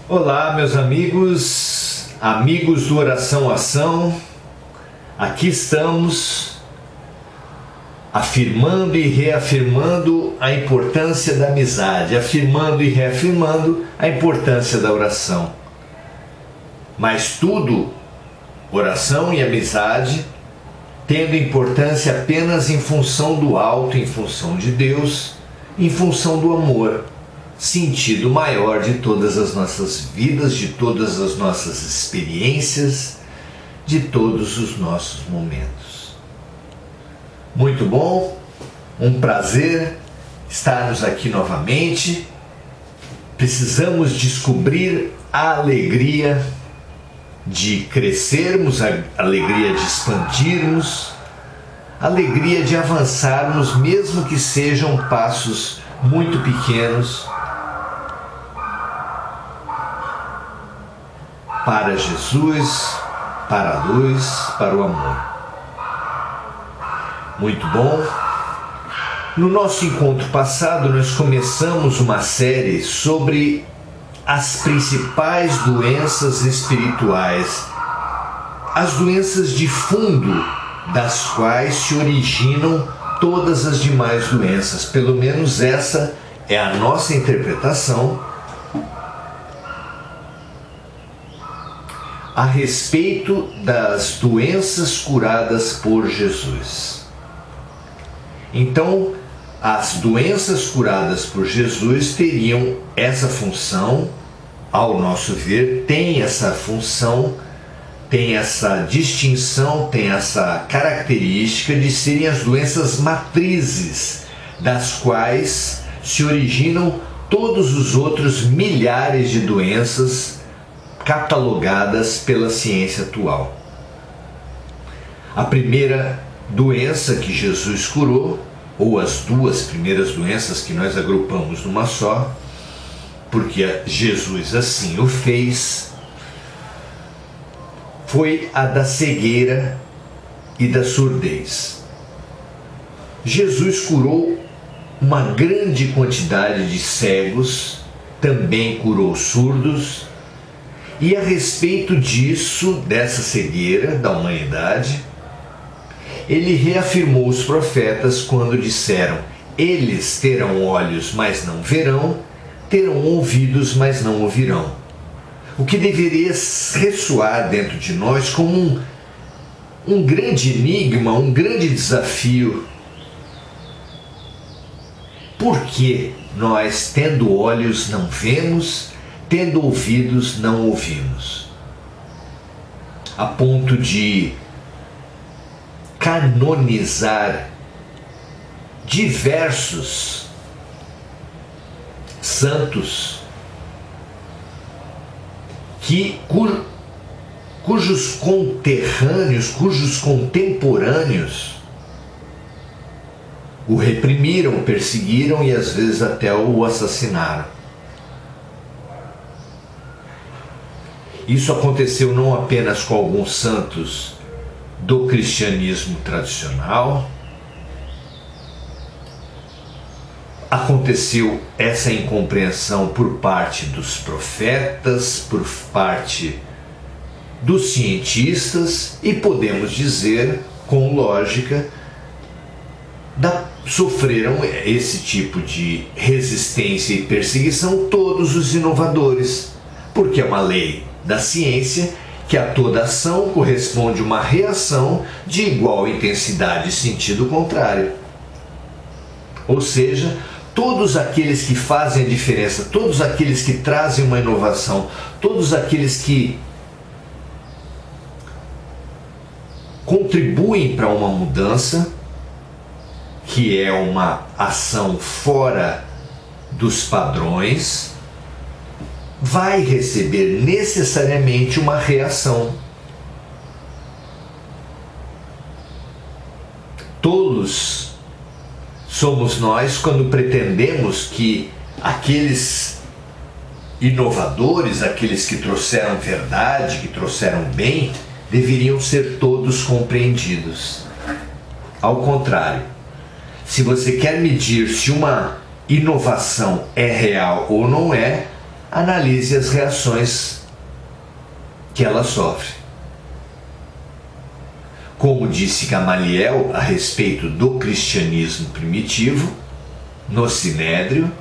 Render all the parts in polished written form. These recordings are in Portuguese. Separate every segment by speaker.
Speaker 1: Olá, meus amigos, amigos do Oração Ação. Aqui estamos afirmando e reafirmando a importância da amizade, afirmando e reafirmando a importância da oração. Mas tudo, oração e amizade, tendo importância apenas em função do alto, em função de Deus, em função do amor, sentido maior de todas as nossas vidas, de todas as nossas experiências, de todos os nossos momentos. Muito bom, um prazer estarmos aqui novamente. Precisamos descobrir a alegria de crescermos, a alegria de expandirmos, a alegria de avançarmos, mesmo que sejam passos muito pequenos, para Jesus, para a luz, para o amor. Muito bom. No nosso encontro passado, nós começamos uma série sobre as principais doenças espirituais, as doenças de fundo das quais se originam todas as demais doenças. Pelo menos essa é a nossa interpretação a respeito das doenças curadas por Jesus. Então, as doenças curadas por Jesus teriam essa função, ao nosso ver, tem essa função, tem essa distinção, tem essa característica de serem as doenças matrizes, das quais se originam todos os outros milhares de doenças catalogadas pela ciência atual. A primeira doença que Jesus curou, ou as duas primeiras doenças que nós agrupamos numa só, porque Jesus assim o fez, foi a da cegueira e da surdez. Jesus curou uma grande quantidade de cegos, também curou surdos. E a respeito disso, dessa cegueira da humanidade, ele reafirmou os profetas quando disseram: eles terão olhos, mas não verão, terão ouvidos, mas não ouvirão. O que deveria ressoar dentro de nós como um grande enigma, um grande desafio. Por que nós, tendo olhos, não vemos, tendo ouvidos, não ouvimos? A ponto de canonizar diversos santos cujos conterrâneos, cujos contemporâneos o reprimiram, perseguiram e às vezes até o assassinaram. Isso aconteceu não apenas com alguns santos do cristianismo tradicional, aconteceu essa incompreensão por parte dos profetas, por parte dos cientistas e, podemos dizer, com lógica, sofreram esse tipo de resistência e perseguição todos os inovadores, porque é uma lei da ciência que a toda ação corresponde uma reação de igual intensidade e sentido contrário. Ou seja, todos aqueles que fazem a diferença, todos aqueles que trazem uma inovação, todos aqueles que contribuem para uma mudança, que é uma ação fora dos padrões, vai receber necessariamente uma reação. Tolos somos nós quando pretendemos que aqueles inovadores, aqueles que trouxeram verdade, que trouxeram bem, deveriam ser todos compreendidos. Ao contrário, se você quer medir se uma inovação é real ou não é, analise as reações que ela sofre. Como disse Gamaliel a respeito do cristianismo primitivo, no Sinédrio,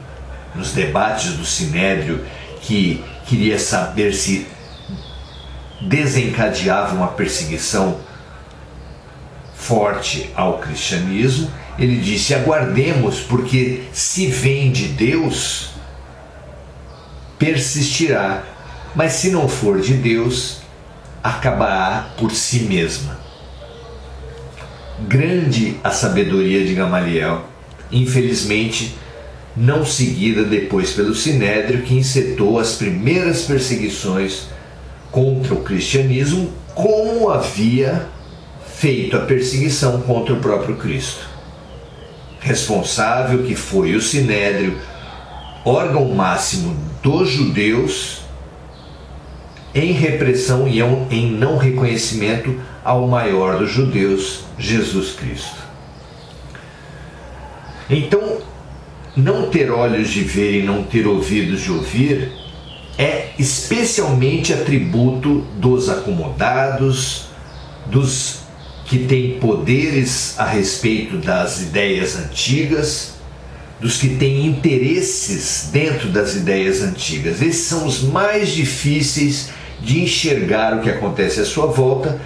Speaker 1: nos debates do Sinédrio, que queria saber se desencadeava uma perseguição forte ao cristianismo, ele disse: aguardemos, porque se vem de Deus, persistirá, mas se não for de Deus, acabará por si mesma. Grande a sabedoria de Gamaliel, infelizmente não seguida depois pelo Sinédrio, que encetou as primeiras perseguições contra o cristianismo, como havia feito a perseguição contra o próprio Cristo. Responsável que foi o Sinédrio, órgão máximo dos judeus, em repressão e em não reconhecimento ao maior dos judeus, Jesus Cristo. Então, não ter olhos de ver e não ter ouvidos de ouvir é especialmente atributo dos acomodados, dos que têm poderes a respeito das ideias antigas, dos que têm interesses dentro das ideias antigas. Esses são os mais difíceis de enxergar o que acontece à sua volta.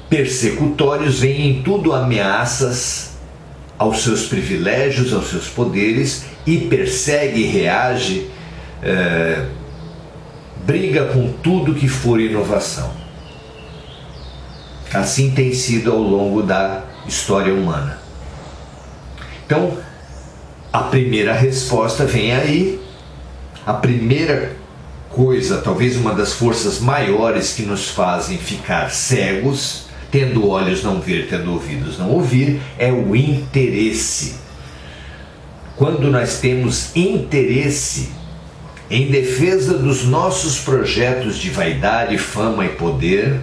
Speaker 1: Persecutórios, veem em tudo ameaças aos seus privilégios, aos seus poderes, e persegue e reage, briga com tudo que for inovação. Assim tem sido ao longo da história humana. Então, a primeira resposta vem aí. A primeira coisa, talvez uma das forças maiores que nos fazem ficar cegos, tendo olhos não ver, tendo ouvidos não ouvir, é o interesse. Quando nós temos interesse em defesa dos nossos projetos de vaidade, fama e poder,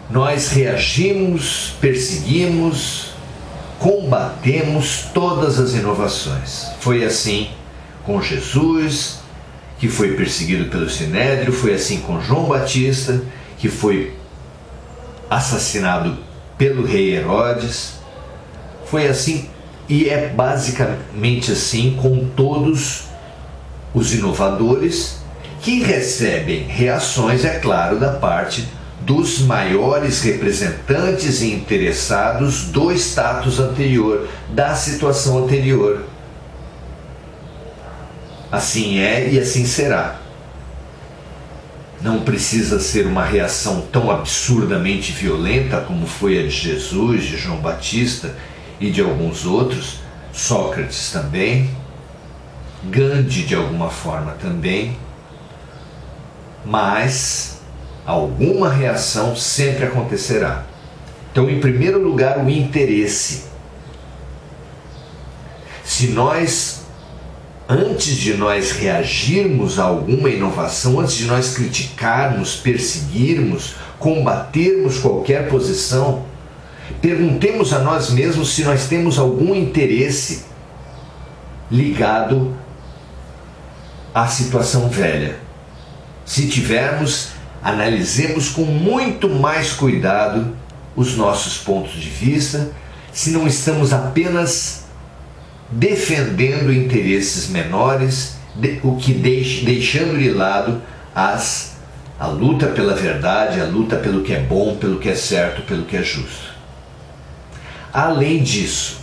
Speaker 1: nós reagimos, perseguimos, combatemos todas as inovações. Foi assim com Jesus, que foi perseguido pelo Sinédrio, foi assim com João Batista, que foi assassinado pelo rei Herodes, foi assim e é basicamente assim com todos os inovadores, que recebem reações, é claro, da parte dos maiores representantes e interessados do status anterior, da situação anterior. Assim é e assim será. Não precisa ser uma reação tão absurdamente violenta como foi a de Jesus, de João Batista e de alguns outros, Sócrates também, Gandhi de alguma forma também, mas alguma reação sempre acontecerá. Então, em primeiro lugar, o interesse. Se nós, antes de nós reagirmos a alguma inovação, antes de nós criticarmos, perseguirmos, combatermos qualquer posição, perguntemos a nós mesmos se nós temos algum interesse ligado à situação velha. Se tivermos, analisemos com muito mais cuidado os nossos pontos de vista, se não estamos apenas defendendo interesses menores, o que deixando de lado a luta pela verdade, a luta pelo que é bom, pelo que é certo, pelo que é justo. Além disso,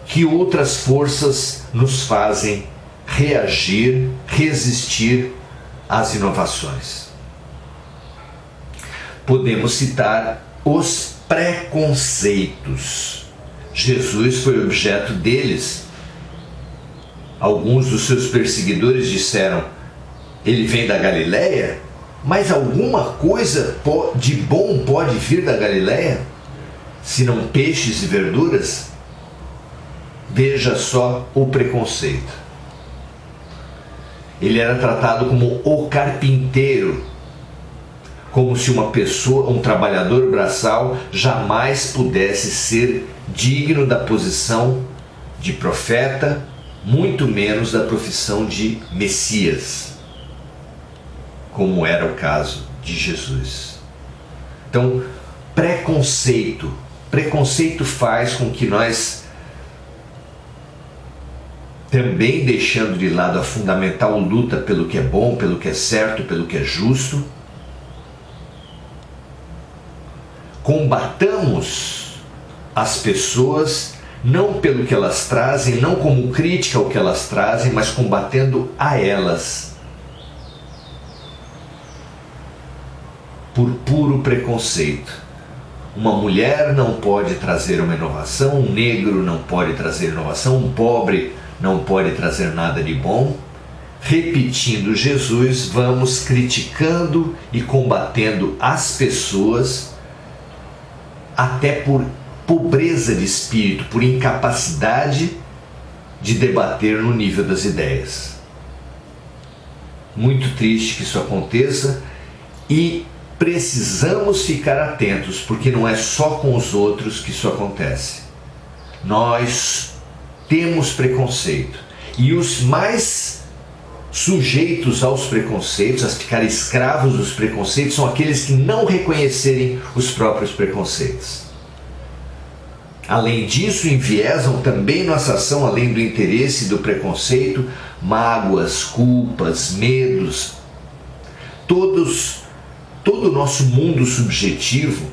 Speaker 1: que outras forças nos fazem reagir, resistir às inovações? Podemos citar os preconceitos. Jesus foi objeto deles. Alguns dos seus perseguidores disseram: ele vem da Galileia? Mas alguma coisa de bom pode vir da Galileia? Se não peixes e verduras? Veja só o preconceito. Ele era tratado como o carpinteiro, como se uma pessoa, um trabalhador braçal, jamais pudesse ser digno da posição de profeta muito menos da profissão de Messias, como era o caso de Jesus. Então, preconceito faz com que nós, também deixando de lado a fundamental luta pelo que é bom, pelo que é certo, pelo que é justo, combatamos as pessoas não pelo que elas trazem, não como crítica ao que elas trazem, mas combatendo a elas por puro preconceito. Uma mulher não pode trazer uma inovação, um negro não pode trazer inovação, um pobre não pode trazer nada de bom. Repetindo Jesus, vamos criticando e combatendo as pessoas até por pobreza de espírito, por incapacidade de debater no nível das ideias. Muito triste que isso aconteça e precisamos ficar atentos, porque não é só com os outros que isso acontece. Nós temos preconceito e os mais sujeitos aos preconceitos, a ficar escravos dos preconceitos, são aqueles que não reconhecerem os próprios preconceitos. Além disso, enviesam também nossa ação, além do interesse e do preconceito, mágoas, culpas, medos, todo o nosso mundo subjetivo,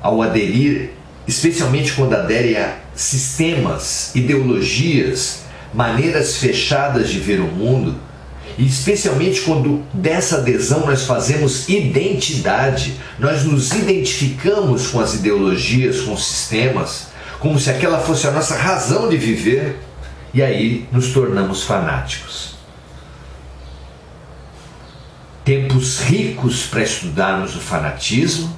Speaker 1: ao aderir, especialmente quando adere a sistemas, ideologias, maneiras fechadas de ver o mundo, e especialmente quando dessa adesão nós fazemos identidade, nós nos identificamos com as ideologias, com os sistemas, como se aquela fosse a nossa razão de viver, e aí nos tornamos fanáticos. Tempos ricos para estudarmos o fanatismo,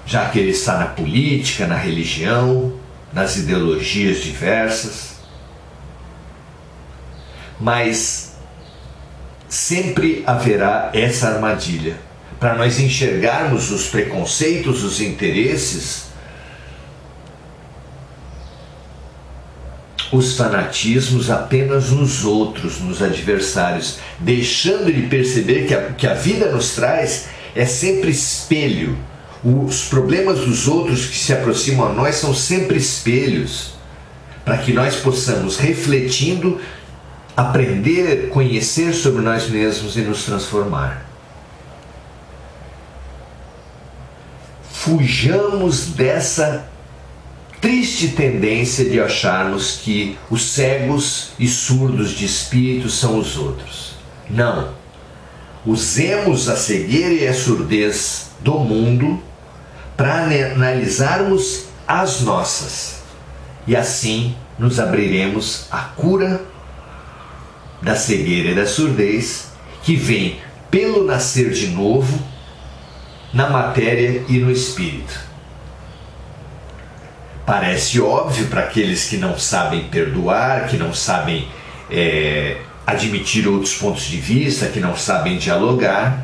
Speaker 1: já que ele está na política, na religião, nas ideologias diversas. Mas sempre haverá essa armadilha. Para nós enxergarmos os preconceitos, os interesses, os fanatismos apenas nos outros, nos adversários, deixando de perceber que a vida nos traz é sempre espelho. Os problemas dos outros que se aproximam a nós são sempre espelhos, para que nós possamos, refletindo, aprender, conhecer sobre nós mesmos e nos transformar. Fujamos dessa triste tendência de acharmos que os cegos e surdos de espírito são os outros. Não. Usemos a cegueira e a surdez do mundo para analisarmos as nossas. E assim nos abriremos à cura da cegueira e da surdez que vem pelo nascer de novo na matéria e no espírito. Parece óbvio para aqueles que não sabem perdoar, que não sabem admitir outros pontos de vista, que não sabem dialogar,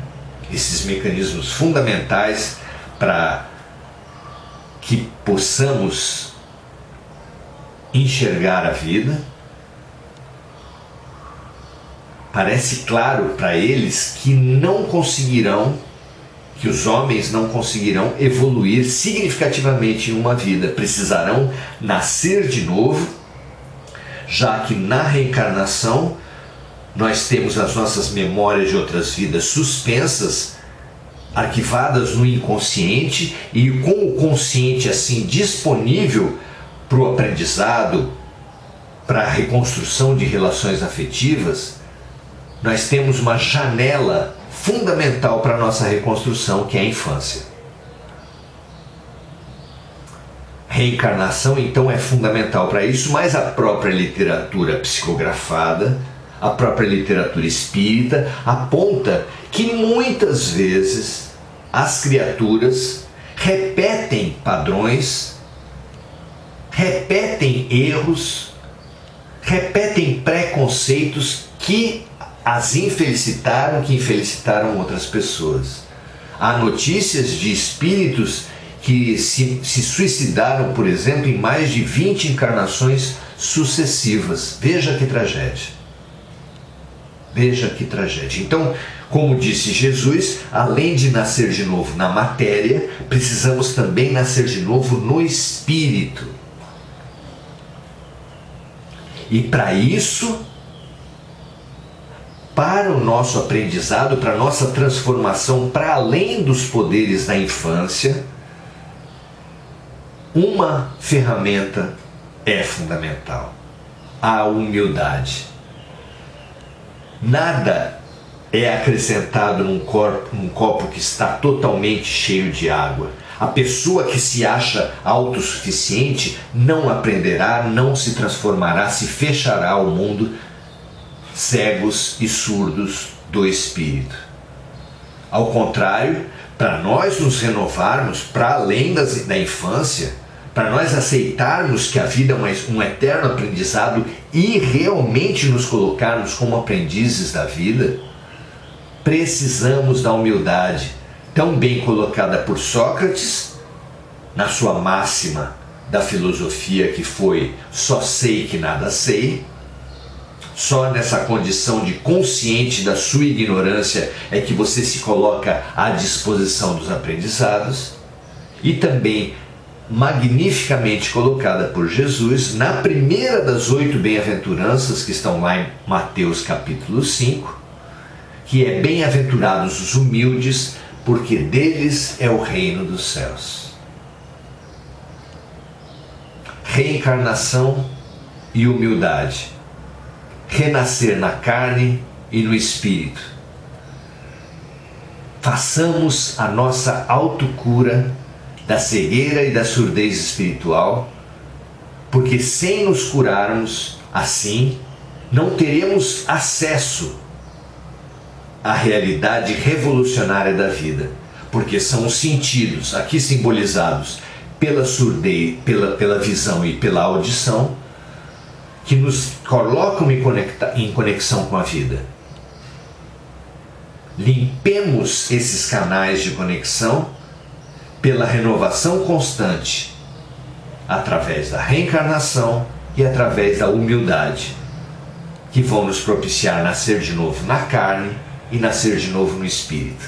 Speaker 1: esses mecanismos fundamentais para que possamos enxergar a vida. Parece claro para eles que não conseguirão, que os homens não conseguirão evoluir significativamente em uma vida. Precisarão nascer de novo, já que na reencarnação nós temos as nossas memórias de outras vidas suspensas, arquivadas no inconsciente, e com o consciente assim disponível para o aprendizado, para a reconstrução de relações afetivas, nós temos uma janela fundamental para a nossa reconstrução, que é a infância. Reencarnação, então, é fundamental para isso, mas a própria literatura psicografada, a própria literatura espírita, aponta que muitas vezes as criaturas repetem padrões, repetem erros, repetem preconceitos que as infelicitaram, que infelicitaram outras pessoas. Há notícias de espíritos que se suicidaram, por exemplo, em mais de 20 encarnações sucessivas. Veja que tragédia. Veja que tragédia. Então, como disse Jesus, além de nascer de novo na matéria, precisamos também nascer de novo no espírito. E para isso, para o nosso aprendizado, para a nossa transformação para além dos poderes da infância, uma ferramenta é fundamental: a humildade. Nada é acrescentado num copo que está totalmente cheio de água. A pessoa que se acha autossuficiente não aprenderá, não se transformará, se fechará ao mundo, cegos e surdos do espírito. Ao contrário, para nós nos renovarmos para além da infância, para nós aceitarmos que a vida é um eterno aprendizado e realmente nos colocarmos como aprendizes da vida, precisamos da humildade, tão bem colocada por Sócrates, na sua máxima da filosofia que foi: só sei que nada sei. Só nessa condição de consciente da sua ignorância é que você se coloca à disposição dos aprendizados. E também magnificamente colocada por Jesus na primeira das 8 bem-aventuranças que estão lá em Mateus capítulo 5, que é: bem-aventurados os humildes, porque deles é o reino dos céus. Reencarnação e humildade. Renascer na carne e no espírito. Façamos a nossa autocura da cegueira e da surdez espiritual, porque sem nos curarmos assim, não teremos acesso à realidade revolucionária da vida, porque são os sentidos, aqui simbolizados pela surdez, pela visão e pela audição, que nos colocam em conexão com a vida. Limpemos esses canais de conexão pela renovação constante, através da reencarnação e através da humildade, que vão nos propiciar nascer de novo na carne e nascer de novo no espírito.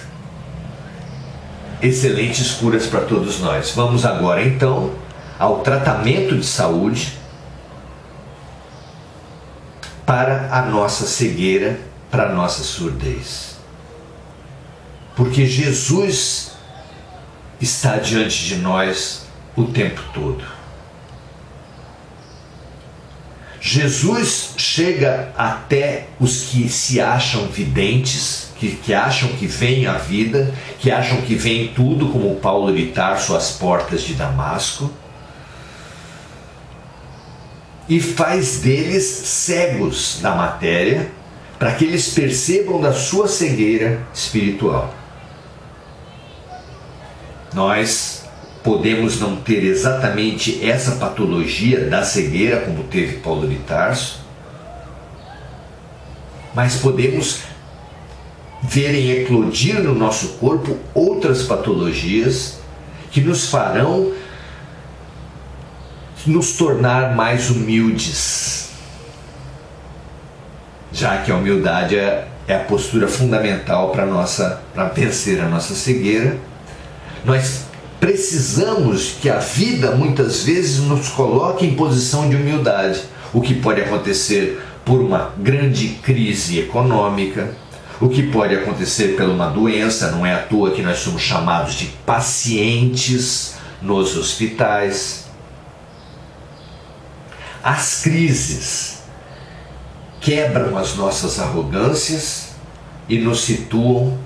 Speaker 1: Excelentes curas para todos nós. Vamos agora então ao tratamento de saúde para a nossa cegueira, para a nossa surdez. Porque Jesus está diante de nós o tempo todo. Jesus chega até os que se acham videntes, que acham que veem a vida, que acham que veem tudo, como Paulo de Tarso às portas de Damasco, e faz deles cegos da matéria, para que eles percebam da sua cegueira espiritual. Nós podemos não ter exatamente essa patologia da cegueira, como teve Paulo de Tarso, mas podemos ver eclodir no nosso corpo outras patologias que nos farão nos tornar mais humildes, já que a humildade é a postura fundamental para vencer a nossa cegueira. Nós precisamos que a vida muitas vezes nos coloque em posição de humildade, o que pode acontecer por uma grande crise econômica, o que pode acontecer por uma doença. Não é à toa que nós somos chamados de pacientes nos hospitais. As crises quebram as nossas arrogâncias e nos situam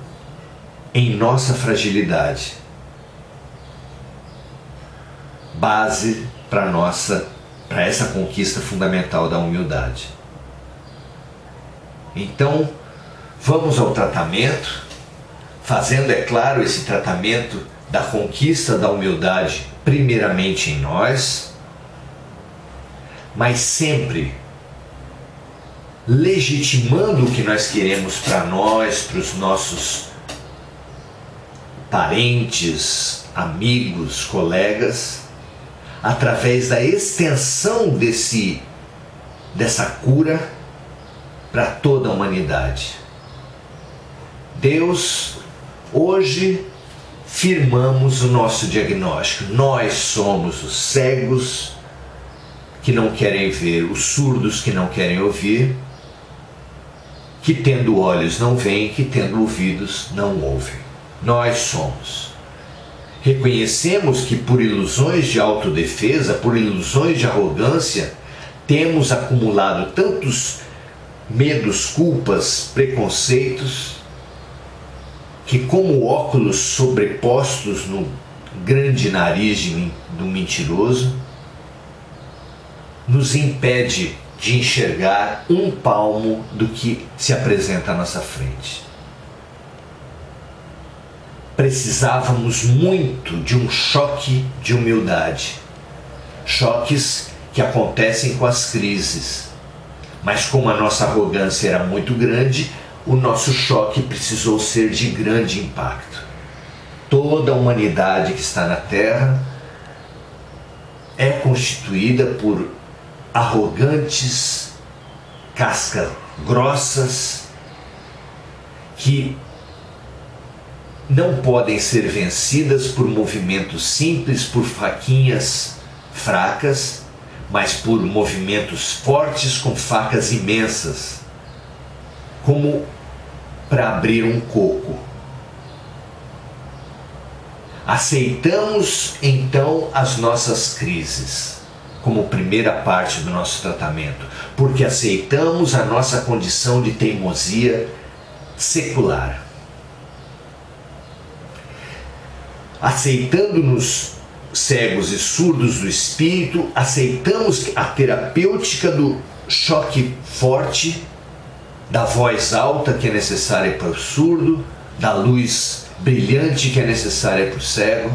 Speaker 1: em nossa fragilidade. Base para essa conquista fundamental da humildade. Então, vamos ao tratamento, fazendo, é claro, esse tratamento da conquista da humildade primeiramente em nós, mas sempre legitimando o que nós queremos para nós, parentes, amigos, colegas, através da extensão dessa cura para toda a humanidade. Deus, hoje firmamos o nosso diagnóstico. Nós somos os cegos que não querem ver, os surdos que não querem ouvir, que tendo olhos não veem, que tendo ouvidos não ouvem. Nós somos. Reconhecemos que por ilusões de autodefesa, por ilusões de arrogância, temos acumulado tantos medos, culpas, preconceitos, que como óculos sobrepostos no grande nariz do mentiroso, nos impede de enxergar um palmo do que se apresenta à nossa frente. Precisávamos muito de um choque de humildade, choques que acontecem com as crises, mas como a nossa arrogância era muito grande, o nosso choque precisou ser de grande impacto. Toda a humanidade que está na Terra é constituída por arrogantes, cascas grossas, que não podem ser vencidas por movimentos simples, por faquinhas fracas, mas por movimentos fortes com facas imensas, como para abrir um coco. Aceitamos então as nossas crises como primeira parte do nosso tratamento, porque aceitamos a nossa condição de teimosia secular. Aceitando-nos cegos e surdos do espírito, aceitamos a terapêutica do choque forte, da voz alta que é necessária para o surdo, da luz brilhante que é necessária para o cego,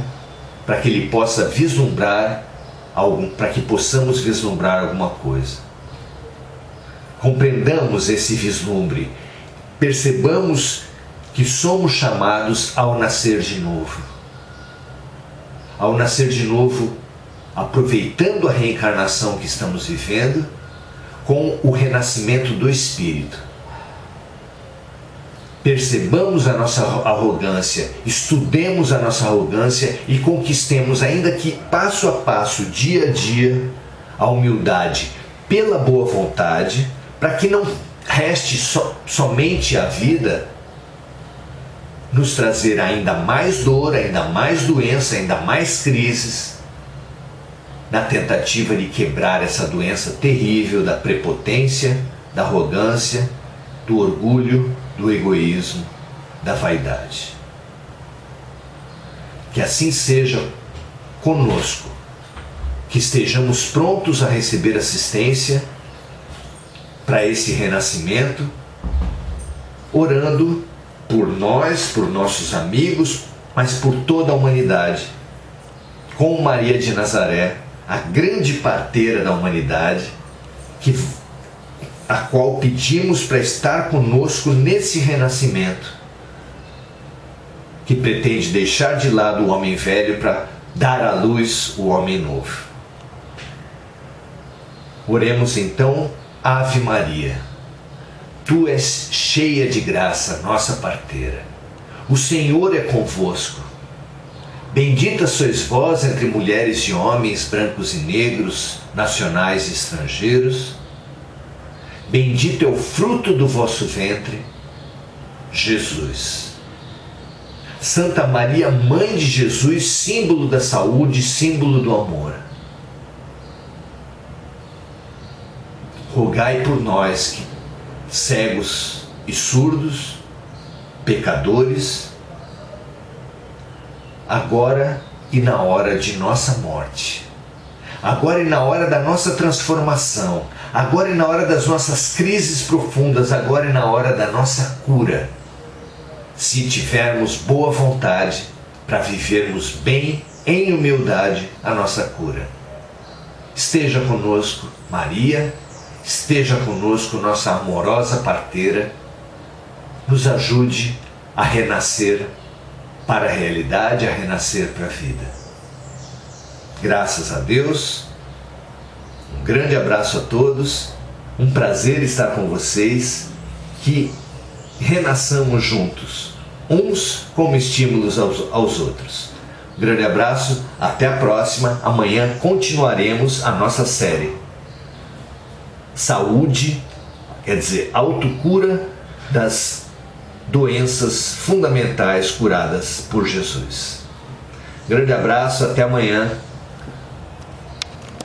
Speaker 1: para que ele possa vislumbrar para que possamos vislumbrar alguma coisa. Compreendamos esse vislumbre, percebamos que somos chamados ao nascer de novo. Ao nascer de novo, aproveitando a reencarnação que estamos vivendo, com o renascimento do Espírito. Percebamos a nossa arrogância, estudemos a nossa arrogância e conquistemos, ainda que passo a passo, dia a dia, a humildade pela boa vontade, para que não reste somente a vida nos trazer ainda mais dor, ainda mais doença, ainda mais crises, na tentativa de quebrar essa doença terrível da prepotência, da arrogância, do orgulho, do egoísmo, da vaidade. Que assim seja conosco, que estejamos prontos a receber assistência para esse renascimento, orando por nós, por nossos amigos, mas por toda a humanidade, com Maria de Nazaré, a grande parteira da humanidade, a qual pedimos para estar conosco nesse renascimento, que pretende deixar de lado o homem velho para dar à luz o homem novo. Oremos então, Ave Maria. Tu és cheia de graça, nossa parteira. O Senhor é convosco. Bendita sois vós entre mulheres e homens, brancos e negros, nacionais e estrangeiros. Bendito é o fruto do vosso ventre, Jesus. Santa Maria, Mãe de Jesus, símbolo da saúde, símbolo do amor. Rogai por nós, cegos e surdos, pecadores, agora e na hora de nossa morte. Agora e na hora da nossa transformação, agora e na hora das nossas crises profundas, agora e na hora da nossa cura. Se tivermos boa vontade para vivermos bem, em humildade, a nossa cura. Esteja conosco, Maria, esteja conosco, nossa amorosa parteira, nos ajude a renascer para a realidade, a renascer para a vida. Graças a Deus, um grande abraço a todos, um prazer estar com vocês, que renasçamos juntos, uns como estímulos aos outros. Um grande abraço, até a próxima. Amanhã continuaremos a nossa série Saúde, quer dizer, autocura das doenças fundamentais curadas por Jesus. Grande abraço, até amanhã.